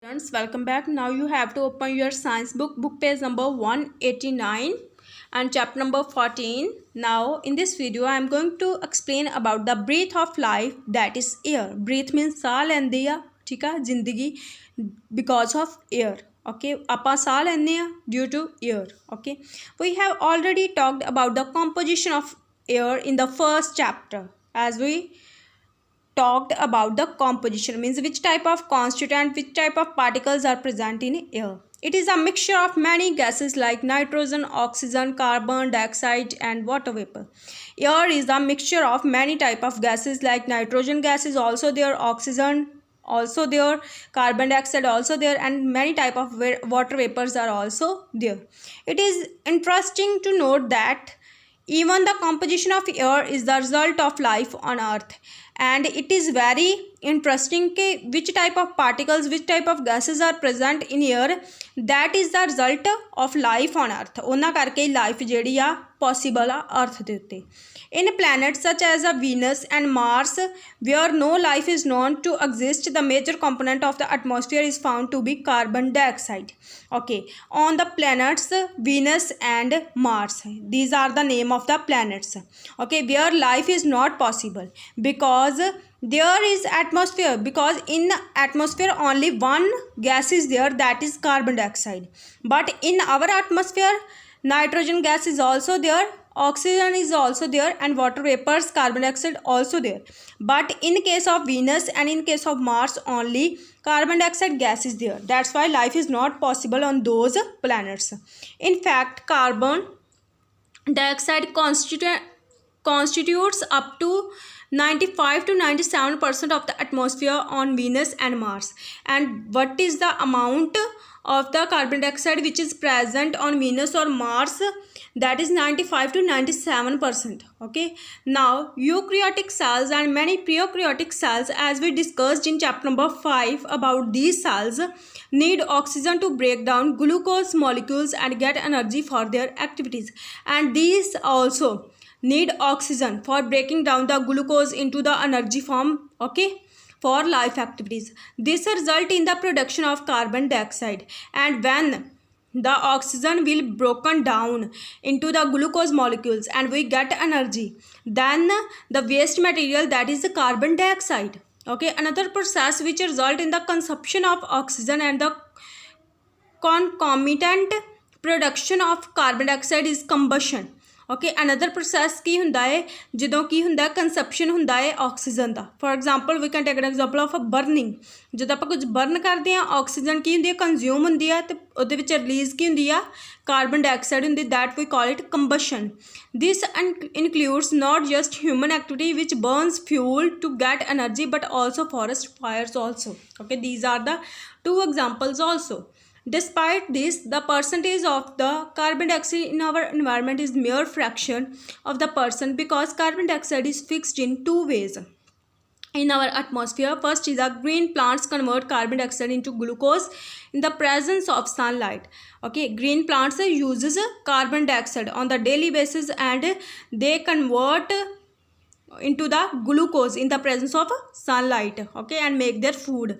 Students, welcome back. Now you have to open your science book page number 189 and chapter number 14. Now in this video I am going to explain about the breath of life, that is air. Breath means Sah लेंदे आ, ठीक है, जिंदगी because of air. Okay, ਆਪਾਂ ਸਾਹ ਲੈਂਦੇ ਆ due to air. Okay, we have already talked about the composition of air in the first chapter, as we talked about the composition, means which type of constituent, which type of particles are present in air. It is a mixture of many gases like nitrogen, oxygen, carbon dioxide and water vapor. Air is a mixture of many type of gases like nitrogen gas is also there, oxygen also there, carbon dioxide also there, and many type of water vapors are also there. It is interesting to note that even the composition of air is the result of life on earth, and it is very interesting कि which type of particles, which type of gases are present in air, that is the result of life on earth. उन्ना करके life जेड़ी आ possible आ earth दे उत्ते. In planets such as Venus and Mars, where no life is known to exist, the major component of the atmosphere is found to be carbon dioxide. Okay, on the planets Venus and Mars, these are the name of the planets. Okay, where life is not possible because there is atmosphere, because in atmosphere only one gas is there, that is carbon dioxide. But in our atmosphere nitrogen gas is also there, oxygen is also there, and water vapors, carbon dioxide also there. But in case of Venus and in case of Mars only carbon dioxide gas is there. That's why life is not possible on those planets. In fact, carbon dioxide constitutes up to 95 to 97% of the atmosphere on Venus and Mars. And what is the amount of the carbon dioxide which is present on Venus or Mars? That is 95 to 97%. Okay, now eukaryotic cells and many prokaryotic cells, as we discussed in chapter number 5 about these cells, need oxygen to break down glucose molecules and get energy for their activities, and these also need oxygen for breaking down the glucose into the energy form, okay, for life activities. This result in the production of carbon dioxide, and when the oxygen will broken down into the glucose molecules and we get energy, then the waste material, that is the carbon dioxide. Okay, another process which result in the consumption of oxygen and the concomitant production of carbon dioxide is combustion. Okay, another process की हुंदा है ਜਦੋਂ की हुंदा consumption हुंदा है oxygen the. For example, we can take an example of a burning. ਜਦੋਂ ਆਪਾਂ ਕੁਝ ਬਰਨ ਕਰਦੇ ਹਾਂ ਆਕਸੀਜਨ ਕੀ ਹੁੰਦੀ ਹੈ, ਕੰਜ਼ਿਊਮ ਹੁੰਦੀ ਹੈ, ਤੇ ਉਹਦੇ ਵਿੱਚ ਰਿਲੀਜ਼ ਕੀ ਹੁੰਦੀ ਆ, ਕਾਰਬਨ ਡਾਈਆਕਸਾਈਡ ਹੁੰਦੀ, that we call it combustion. This includes not just human activity which burns fuel to get energy, but also forest fires also. Okay, these are the two examples also. Despite this, the percentage of the carbon dioxide in our environment is mere fraction of the percent, because carbon dioxide is fixed in two ways in our atmosphere. First is that green plants convert carbon dioxide into glucose in the presence of sunlight. Okay, green plants uses carbon dioxide on the daily basis and they convert into the glucose in the presence of sunlight, okay, and make their food.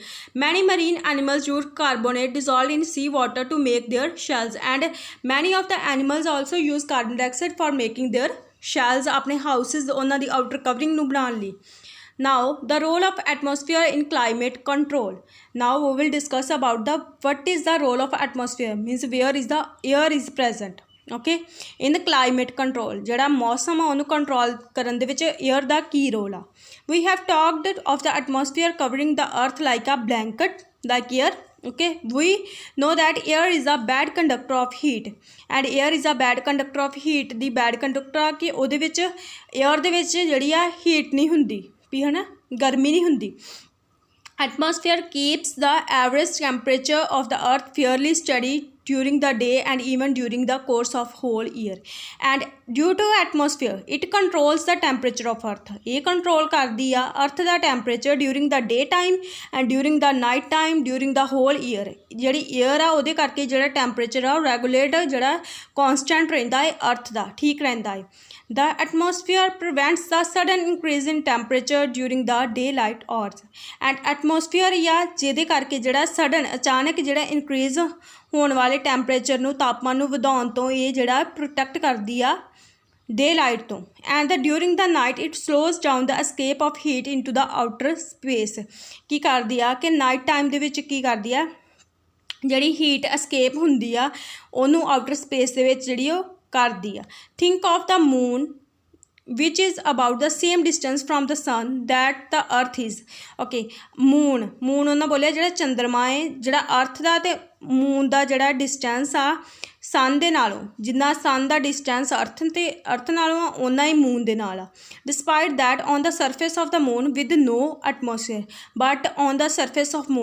Many marine animals use carbonate dissolved in sea water to make their shells, and many of the animals also use carbon dioxide for making their shells, अपने houses उन्हां दी outer covering नूं बनाउण लई. Now the role of atmosphere in climate control. Now we will discuss about the what is the role of atmosphere, means where is the air is present. Okay, in the climate control, ਜਿਹੜਾ ਮੌਸਮ ਆ ਉਹਨੂੰ control ਕਰਨ ਦੇ ਵਿੱਚ air ਦਾ ਕੀ role ਆ. We have talked of the atmosphere covering the earth like a blanket, like air. Okay, we know that air is a bad conductor of heat, and air is a bad conductor of heat. The bad conductor ਆ ਕਿ ਉਹਦੇ ਵਿੱਚ air ਦੇ ਵਿੱਚ ਜਿਹੜੀ ਆ heat ਨਹੀਂ ਹੁੰਦੀ ਵੀ, ਹੈ ਨਾ, ਗਰਮੀ ਨਹੀਂ ਹੁੰਦੀ. Atmosphere keeps the average temperature of the earth fairly steady during the day and even during the course of whole year. And due to atmosphere it controls the temperature of earth. ये control करदी आ अर्थ दा temperature during the day time and during the night time during the whole year. ਜਿਹੜੀ air आ ਉਹਦੇ ਕਰਕੇ ਜਿਹੜਾ temperature आ regulate ਜਿਹੜਾ constant ਰਹਿੰਦਾ है अर्थ ਦਾ ठीक ਰਹਿੰਦਾ है. The atmosphere prevents the sudden increase in temperature during the daylight hours. And atmosphere या ਜਿਹਦੇ ਕਰਕੇ ਜਿਹੜਾ sudden ਅਚਾਨਕ ਜਿਹੜਾ increase ਹੋਣ ਵਾਲੇ ਟੈਂਪਰੇਚਰ ਨੂੰ ਤਾਪਮਾਨ ਨੂੰ ਵਧਾਉਣ ਤੋਂ ਇਹ ਜਿਹੜਾ ਪ੍ਰੋਟੈਕਟ ਕਰਦੀ ਆ daylight ਤੋਂ. And during the night it slows down the escape of heat into the outer space. ਕੀ ਕਰਦੀ ਆ ਕਿ ਨਾਈਟ ਟਾਈਮ ਦੇ ਵਿੱਚ ਕੀ ਕਰਦੀ ਆ ਜਿਹੜੀ ਹੀਟ escape ਹੁੰਦੀ ਆ ਉਹਨੂੰ ਆਊਟਰ ਸਪੇਸ ਦੇ ਵਿੱਚ ਜਿਹੜੀ ਉਹ ਕਰਦੀ ਆ. Think of the moon which is about the same distance from the sun that the earth is. Okay, moon ਉਹਨਾਂ ਬੋਲਿਆ ਜਿਹੜਾ ਚੰਦਰਮਾ ਹੈ ਜਿਹੜਾ ਅਰਥ ਦਾ ਤੇ ਮੂਨ ਦਾ ਜਿਹੜਾ ਡਿਸਟੈਂਸ ਆ ਸਨ ਦੇ ਨਾਲੋਂ ਜਿੰਨਾ ਸਨ ਦਾ ਡਿਸਟੈਂਸ ਅਰਥ ਨਾਲੋਂ ਆ ਓਨਾ ਹੀ ਮੂਨ ਦੇ ਨਾਲ ਆ. Despite that on the surface of the moon with no atmosphere but on the surface of moon